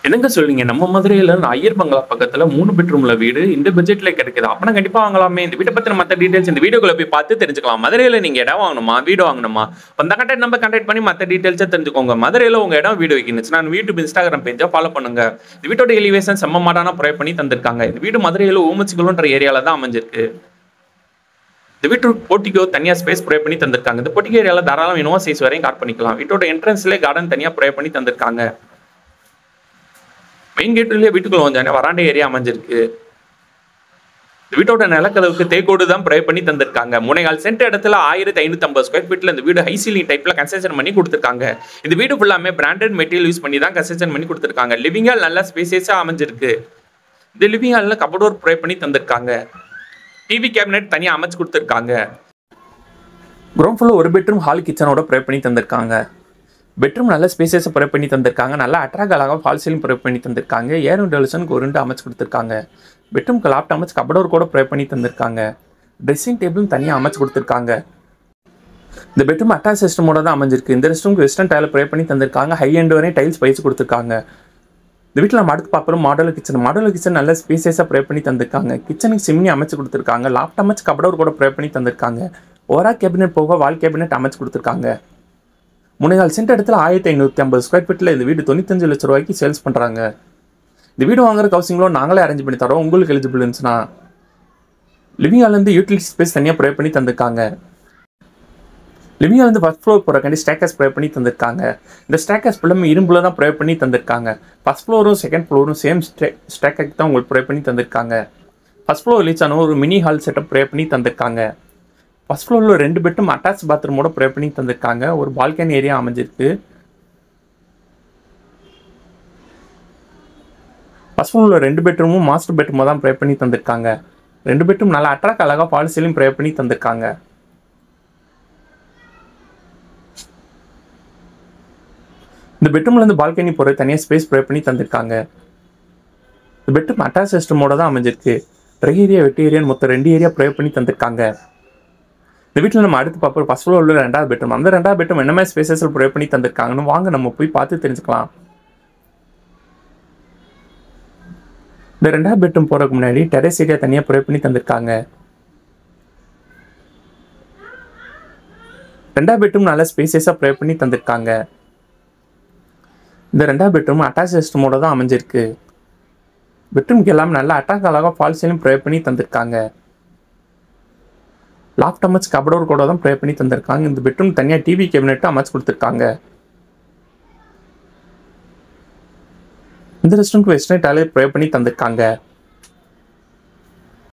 என்னங்க சொல்றீங்க? நம்ம மதுரையில ஐயர் பங்களா பக்கத்துல 3 பெட்ரூம்ல வீடு இந்த பட்ஜெட்ல கிடைக்குது. அப்பனா கண்டிப்பா வாங்கலாமே. இந்த வீட்ட பத்தின மத்த டீடைல்ஸ் இந்த வீடியோக்குள்ள போய் பார்த்து தெரிஞ்சுக்கலாம். மதுரையில நீங்க இடம் வாங்கணுமா? வீடு வாங்கணுமா? அந்த கான்டாக்ட் நம்பர் கான்டாக்ட் பண்ணி மத்த டீடைல்ஸ தெரிஞ்சுக்கோங்க. மதுரையில உங்க இடம் வீடு வைக்கணும்னா யூடியூப், இன்ஸ்டாகிராம் பேஜ ஃபாலோ பண்ணுங்க. இந்த வீட்டோட எலிவேஷன் செம்ம மாடர்னா ப்ரொவைட் பண்ணி தந்திருக்காங்க. இந்த வீடு மதுரையில ஊமச்சிக்குளம்ன்ற ஏரியால தான் அமைஞ்சிருக்கு. இந்த வீட்டு போர்ட்டிகோ தனியா ஸ்பேஸ் ப்ரொவைட் பண்ணி தந்திருக்காங்க. இந்த போர்ட்டிகோ ஏரியால தாராளம் இனோவா சைஸ் வரையும் கார் பண்ணிக்கலாம். வீட்டோட என்ட்ரன்ஸ்லயே கார்டன் தனியா ப்ரொவைட் பண்ணி தந்திருக்காங்க. மெயின் கேட்லயே வீட்டுக்குள்ள வந்தானே வராண்டே ஏரியா அமைஞ்சிருக்கு. வீட்டோட நிலக்கதவுக்கு தேக்கோடு தான் ப்ரொவைட் பண்ணி தந்திருக்காங்க. 3.4 சென்ட் இடத்துல 1550 ஸ்கொயர் ஃபீட்ல இந்த வீடு ஹை சீலிங் டைப்ல கன்ஸ்ட்ரக்ஷன் பண்ணி கொடுத்திருக்காங்க. இந்த வீடு ஃபுல்லாமே பிராண்டட் மெட்டீரியல் யூஸ் பண்ணி தான் கன்ஸ்ட்ரக்ஷன் பண்ணி கொடுத்திருக்காங்க. லிவிங் ஹால் நல்ல ஸ்பேசியஸா அமைஞ்சிருக்கு. இந்த லிவிங் ஹால்ல கபோர்ட் டோர் ப்ரொவைட் பண்ணி தந்திருக்காங்க. டிவி கேபினெட் தனியா அமைச்சு கொடுத்திருக்காங்க. கிரவுண்ட் ஃப்ளோர் ஒரு பெட்ரூம் ஹால் கிச்சனோட ப்ரொவைட் பண்ணி தந்திருக்காங்க. பெட்ரூம் நல்ல ஸ்பேசியஸை ப்ரொவைட் பண்ணி தந்திருக்காங்க. நல்லா அட்ராக்ட் அழகாக ஃபால் சீலிங் ப்ரொவைட் பண்ணி தந்திருக்காங்க. ஏர் வென்டிலேஷனுக்கு ஒரு 2 அமைச்சு கொடுத்துருக்காங்க. பெட்ரூம்க்கு லாப்ட் அமைச்சு கபடோர் கூட ப்ரொவைட் பண்ணி தந்திருக்காங்க. ட்ரெஸ்ஸிங் டேபிளும் தனியாக அமைச்சு கொடுத்துருக்காங்க. இந்த பெட்ரூம் அட்டாச் சிஸ்டமோட தான் அமைஞ்சிருக்கு. இந்த ரெஸ்ட்ரூம்க்கு வெஸ்டர்ன் டைல ப்ரொவைட் பண்ணி தந்திருக்காங்க. ஹை எண்ட் வரையும் டைல்ஸ் பயிற்சி கொடுத்துருக்காங்க. இந்த வீட்டில் நம்ம அடுத்து பார்க்குறோம் மாடல் கிச்சன் நல்ல ஸ்பேசியஸாக ப்ரொவைட் பண்ணி தந்திருக்காங்க. கிச்சனுக்கு சிம்னி அமைச்சு கொடுத்துருக்காங்க. லாப்ட் அமைச்சு கபடோர் கூட ப்ரொவைட் பண்ணி தந்திருக்காங்க. ஓரா கேபினெட் போக வால் கேபினெட் அமைச்சு கொடுத்துருக்காங்க. 3.4 சென்ட் இடத்துல 1550 ஸ்கொயர் ஃபீட்டில் இந்த வீடு 95 லட்சம் ரூபாய்க்கு சேல்ஸ் பண்ணுறாங்க. இந்த வீடு வாங்குற ஹவுசிங் லோன் நாங்களே அரேஞ்ச் பண்ணி தரோம். உங்களுக்கு எலிஜிபிள் இருந்துச்சுன்னா லிவிங் ஹால்லேருந்து யூட்டிலிட்டி ஸ்பேஸ் தனியாக ப்ரொவைட் பண்ணி தந்திருக்காங்க. லிவிங் ஹால்லேருந்து ஃபர்ஸ்ட் ஃப்ளோர் போகிறக்காண்டி ஸ்டேக்கர்ஸ் ப்ரொவைட் பண்ணி தந்திருக்காங்க. இந்த ஸ்டேக்கர்ஸ் ஃபுல்லாமே இரும்புல தான் ப்ரொவைட் பண்ணி தந்திருக்காங்க. ஃபர்ஸ்ட் ஃப்ளோரும் செகண்ட் ஃப்ளோரும் சேம் ஸ்டேக்கருக்கு தான் உங்களுக்கு ப்ரொவைட் பண்ணி தந்திருக்காங்க. ஃபர்ஸ்ட் ஃப்ளோர் ரீச் ஆன ஒரு மினி ஹால் செட்டப் ப்ரொவைட் பண்ணி தந்திருக்காங்க. ஃபர்ஸ்ட் ஃப்ளோரில் 2 பெட்ரூம் அட்டாச் பாத்ரூமோட ப்ரொவைட் பண்ணி தந்திருக்காங்க. ஒரு பால்கனி ஏரியா அமைஞ்சிருக்கு. ஃபர்ஸ்ட் ஃப்ளோரில் 2 பெட்ரூமும் மாஸ்டர் பெட்ரூமாக தான் ப்ரொவைட் பண்ணி தந்திருக்காங்க. 2 பெட்ரூம் நல்லா அட்ராக்ட் அழகாக ஃபால் சீலிங் ப்ரொவைட் பண்ணி தந்திருக்காங்க. இந்த பெட்ரூம்லேருந்து பால்கனி போகிற தனியாக ஸ்பேஸ் ப்ரொவைட் பண்ணி தந்திருக்காங்க. இந்த பெட்ரூம் அட்டாச் சிஸ்டமோட தான் அமைஞ்சிருக்கு. ட்ரை ஏரியா வெட்டி ஏரியான்னு மொத்தம் 2 ஏரியா ப்ரொவைட் பண்ணி தந்திருக்காங்க. இந்த வீட்டில் நம்ம அடுத்து பார்ப்போம் ஃபர்ஸ்ட் ஃப்ளோரில் உள்ள 2வது பெட்ரூம். அந்த 2வது பெட்ரூம் என்ன மாதிரி ஸ்பேசஸ் ப்ரொவைட் பண்ணி தந்திருக்காங்கன்னு வாங்க நம்ம போய் பார்த்து தெரிஞ்சுக்கலாம். இந்த 2வது பெட்ரூம் போகிறதுக்கு முன்னாடி டெரஸ் ஏரியா தனியாக ப்ரொவைட் பண்ணி தந்திருக்காங்க. 2வது பெட்ரூம் நல்ல ஸ்பேசியஸாக ப்ரொவைட் பண்ணி தந்திருக்காங்க. இந்த 2வது பெட்ரூம் அட்டாச் சிஸ்டமோட தான் அமைஞ்சிருக்கு. பெட்ரூம்க்கு எல்லாமே நல்லா அட்டாக் அழகாக ஃபால் சீலிங் ப்ரொவைட் பண்ணி தந்திருக்காங்க. லாஃப்ட் அமைச்சு கபடோர் கூட தான் ப்ரொவைட் பண்ணி தந்திருக்காங்க. இந்த பெட்ரூம் தனியாக டிவி கேபினெட் அமைச்சு கொடுத்துருக்காங்க. இந்த ரெஸ்ட்ரூம்க்கு வெஸ்டர்ன் டைல ப்ரொவைட் பண்ணி தந்திருக்காங்க.